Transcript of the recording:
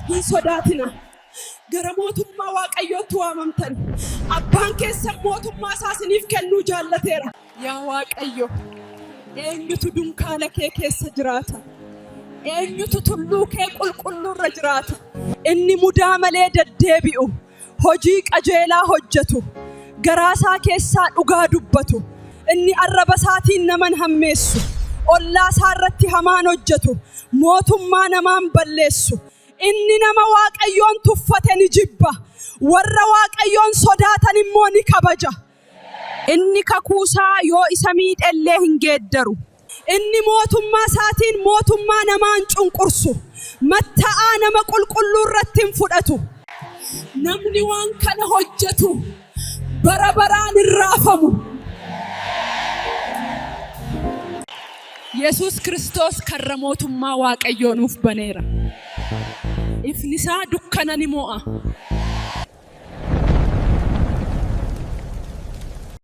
hin sodaatina. Gara mootummaa Waaqayyootti waamamtan. Abbaan keessan mootummaa isaa isiniif kennuu jaallateera. Yaa Waaqayyo, eenyutu dunkaana kee keessa jiraata? Eenyutu tulluu kee qulqulluurra jiraata? Inni mudaa malee deddeebi'u, hojii qajeelaa hojjetu, garaasaa keessaa dhugaa dubbatu, inni arraba isaatiin naman hammeessu, ollaa isaa irratti hamaan hojjetu, mootummaa namaan balleessu. Inni nama Waaqayyoon tuffate ni jibba, warra Waaqayyoon sodaatan immoo ni kabaja. Inni kakuusaa yoo isa miidhellee hin geeddaru. Inni mootummaa isaatiin mootummaa namaan cunqursu, matta'aa nama qulqulluu irratti hin fudhatu. Namni waan kana hojjetu bara baraan hin raafamu. Yesuus Kiristoos karra mootummaa Waaqayyoo nuuf baneera. Ifni isaa dukkana ni mo'a.